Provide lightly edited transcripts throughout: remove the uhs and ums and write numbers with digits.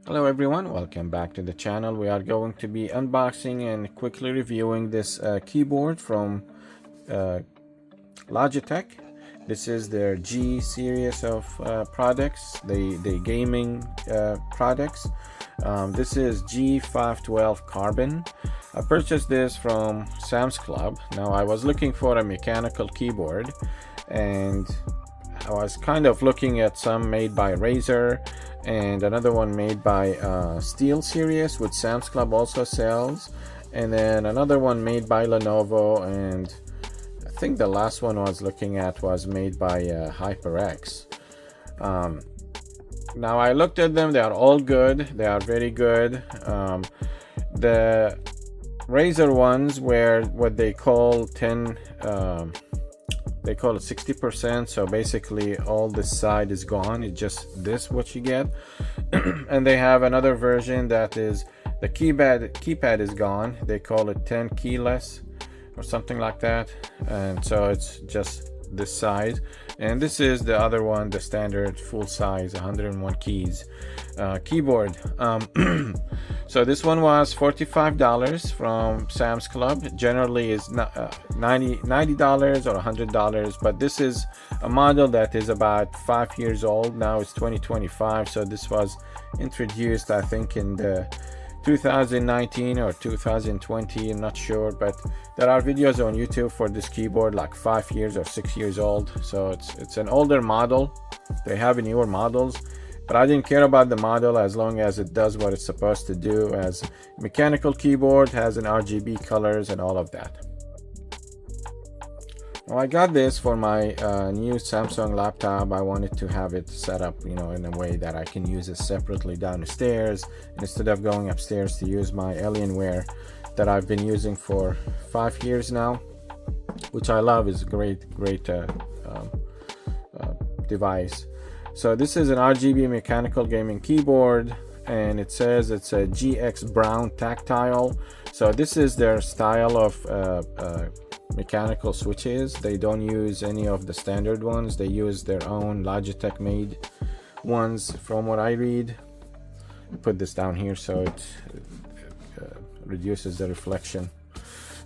Hello everyone, welcome back to the channel. We are going to be unboxing and quickly reviewing this keyboard from Logitech. This is their G series of products, the gaming products. This is G512 Carbon. I purchased this from Sam's Club. Now I was looking for a mechanical keyboard and I was kind of looking at some made by Razer and another one made by Steel Series, which Sam's Club also sells, and then another one made by Lenovo, and I think the last one I was looking at was made by HyperX. Now I looked at them, they are all good, they are very good. The Razer ones were what they call 10 they call it 60%, so basically all this side is gone. It's just this what you get. And they have another version that is the keypad is gone. They call it 10 keyless or something like that, and so it's just this size. And this is the other one, the standard full size 101 keys keyboard. So this one was $45 from Sam's Club. Generally is $90 or $100, but this is a model that is about 5 years old now. It's 2025, so this was introduced I think in the 2019 or 2020, I'm not sure, but there are videos on YouTube for this keyboard like 5 years or 6 years old, so it's an older model. They have newer models, but I didn't care about the model as long as it does what it's supposed to do. As mechanical keyboard, has an RGB colors and all of that. Well, I got this for my new Samsung laptop. I wanted to have it set up, in a way that I can use it separately downstairs instead of going upstairs to use my Alienware that I've been using for 5 years now, which I love. Is a great device. So this is an RGB mechanical gaming keyboard, and it says it's a GX Brown tactile. So this is their style of mechanical switches. They don't use any of the standard ones. They use their own Logitech made ones from what I read. Put this down here so it reduces the reflection.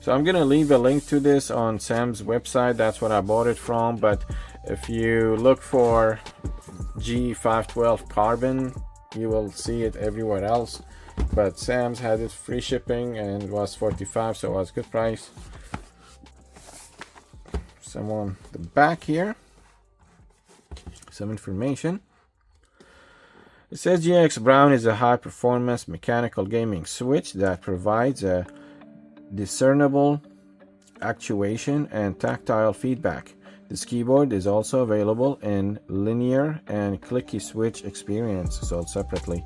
So I'm gonna leave a link to this on Sam's website. That's what I bought it from, but if you look for G512 Carbon, you will see it everywhere else, but Sam's had it free shipping and it was $45, so it was a good price. Some on the back here, some information. It says GX Brown is a high-performance mechanical gaming switch that provides a discernible actuation and tactile feedback. This keyboard is also available in linear and clicky switch experience, sold separately.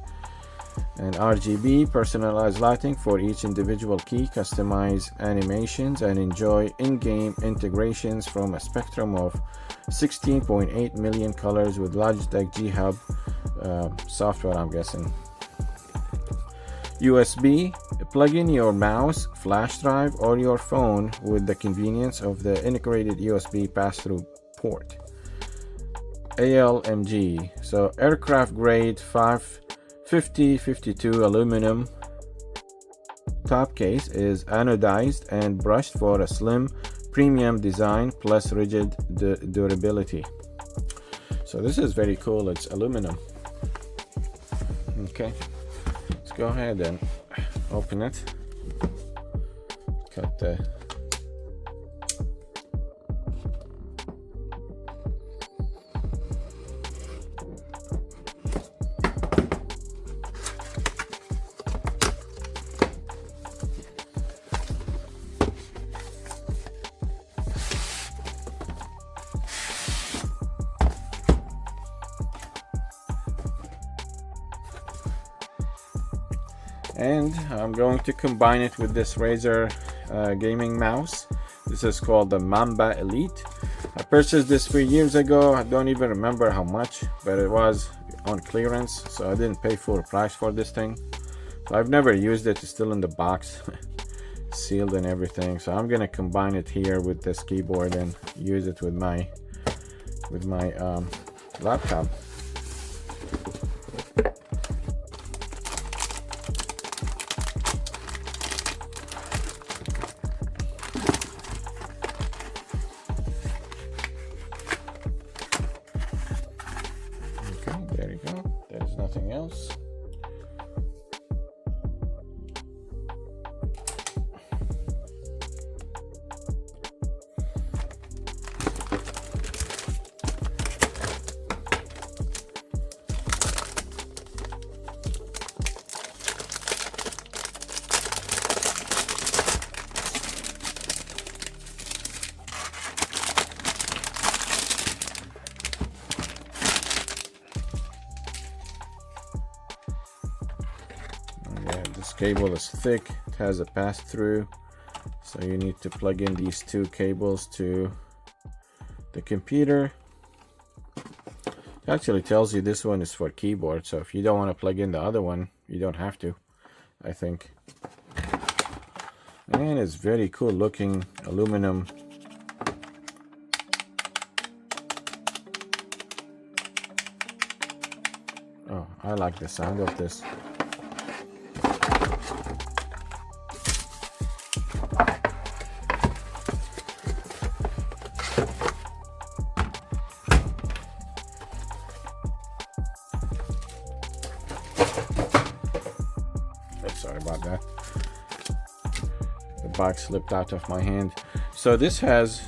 And RGB, personalized lighting for each individual key, customize animations, and enjoy in-game integrations from a spectrum of 16.8 million colors with Logitech G Hub software, I'm guessing. USB, plug in your mouse, flash drive, or your phone with the convenience of the integrated USB pass-through port. ALMG, so aircraft grade 550-52 aluminum top case is anodized and brushed for a slim premium design plus rigid durability. So this is very cool. It's aluminum. Okay, let's go ahead and open it. Cut the and I'm going to combine it with this Razer gaming mouse. This is called the Mamba Elite. I purchased this 3 years ago. I don't even remember how much, but it was on clearance, so I didn't pay full price for this thing. So I've never used it. It's still in the box, sealed and everything. So I'm gonna combine it here with this keyboard and use it with my laptop. cable is thick, it has a pass-through, so you need to plug in these two cables to the computer. It actually tells you this one is for keyboard, so if you don't want to plug in the other one, you don't have to, I think. And it's very cool looking aluminum. Oh, I like the sound of this. Sorry about that. The box slipped out of my hand. So this has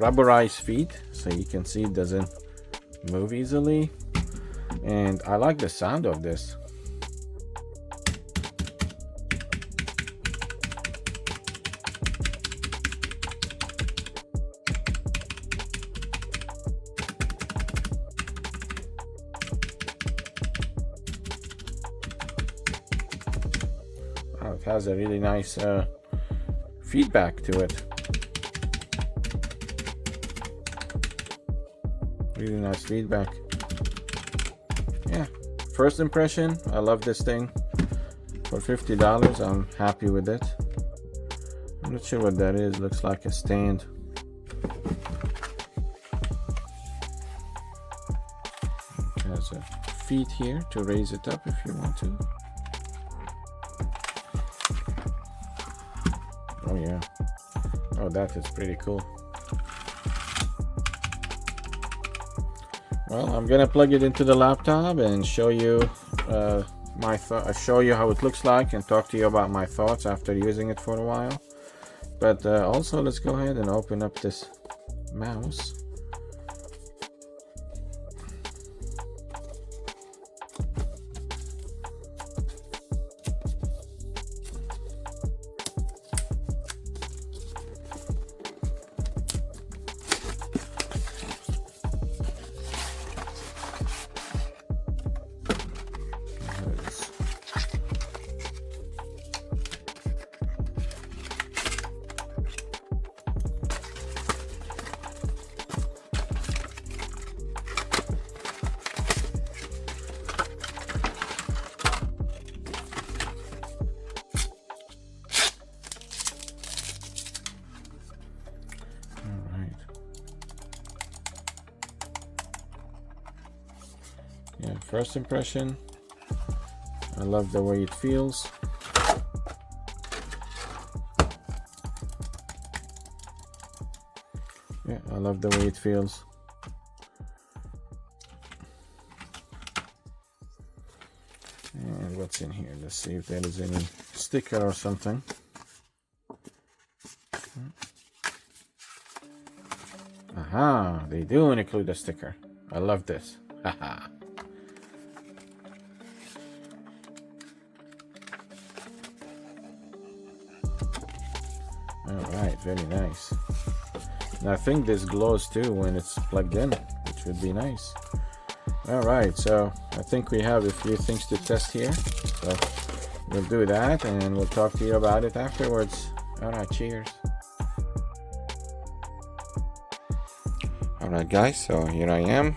rubberized feet, so you can see it doesn't move easily. And I like the sound of this. It has a really nice feedback to it. Really nice feedback. Yeah, first impression, I love this thing. For $50, I'm happy with it. I'm not sure what that is. Looks like a stand. It has a feet here to raise it up if you want to. Oh yeah. Oh, that is pretty cool. Well, I'm gonna plug it into the laptop and show you show you how it looks like and talk to you about my thoughts after using it for a while. But also, let's go ahead and open up this mouse. Yeah, first impression, I love the way it feels. Yeah, I love the way it feels. And what's in here? Let's see if there is any sticker or something. Aha, they do include a sticker. I love this. Haha. Alright, very nice. And I think this glows too when it's plugged in, which would be nice. Alright, so I think we have a few things to test here. So we'll do that and we'll talk to you about it afterwards. Alright, cheers. Alright guys, so here I am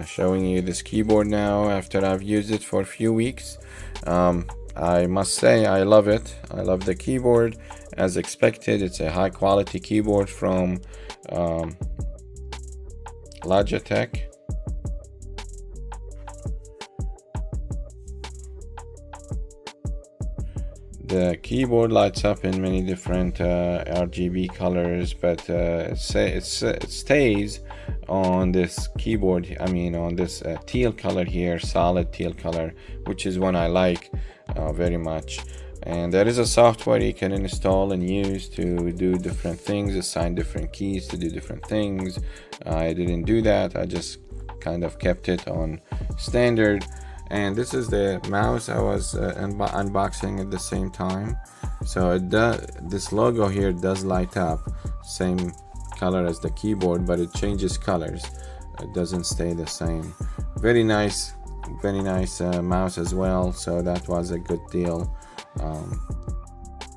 showing you this keyboard now after I've used it for a few weeks. I must say I love it. I love the keyboard. As expected, it's a high quality keyboard from Logitech. The keyboard lights up in many different RGB colors, but it stays on this keyboard, I mean on this teal color here, solid teal color, which is one I like very much. And there is a software you can install and use to do different things, assign different keys to do different things. I didn't do that. I just kind of kept it on standard. And this is the mouse I was unboxing at the same time. So it does, this logo here does light up, same color as the keyboard, but it changes colors. It doesn't stay the same. Very nice very nice mouse as well, so that was a good deal.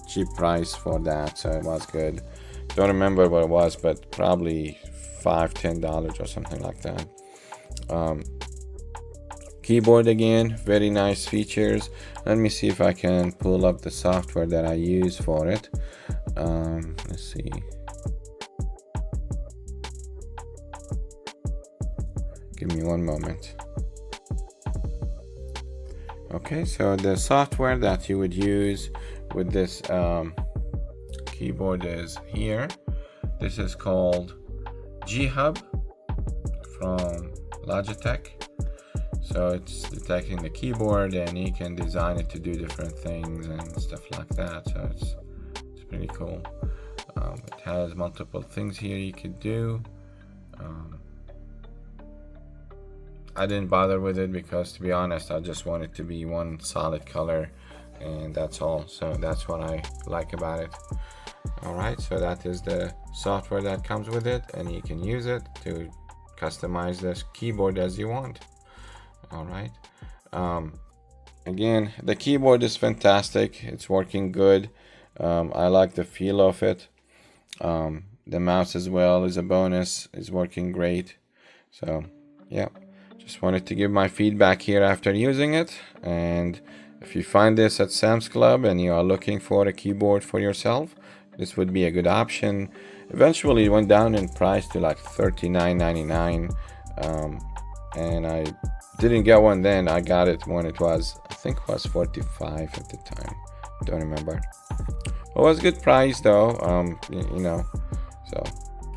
Cheap price for that, so it was good. Don't remember what it was, but probably $5-10 or something like that. Keyboard again, very nice features. Let me see if I can pull up the software that I use for it. Let's see. Give me one moment. Okay, so the software that you would use with this keyboard is here. This is called G-Hub from Logitech. So it's detecting the keyboard, and you can design it to do different things and stuff like that. So it's pretty cool. It has multiple things here you could do. I didn't bother with it because, to be honest, I just want it to be one solid color, and that's all. So that's what I like about it. Alright, so that is the software that comes with it, and you can use it to customize this keyboard as you want. Alright, again, the keyboard is fantastic. It's working good. I like the feel of it. The mouse as well is a bonus. It's working great. So yeah, just wanted to give my feedback here after using it. And if you find this at Sam's Club and you are looking for a keyboard for yourself, this would be a good option. Eventually it went down in price to like $39.99, and I didn't get one then. I got it when it was, I think it was $45 at the time. Don't remember. It was a good price though, you know. So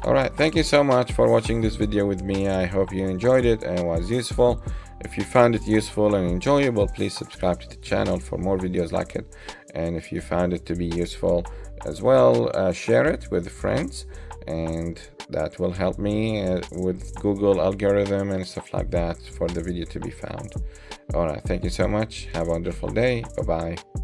alright, thank you so much for watching this video with me. I hope you enjoyed it and was useful. If you found it useful and enjoyable, please subscribe to the channel for more videos like it. And if you found it to be useful as well, share it with friends, and that will help me with Google algorithm and stuff like that for the video to be found. Alright, thank you so much. Have a wonderful day. Bye bye.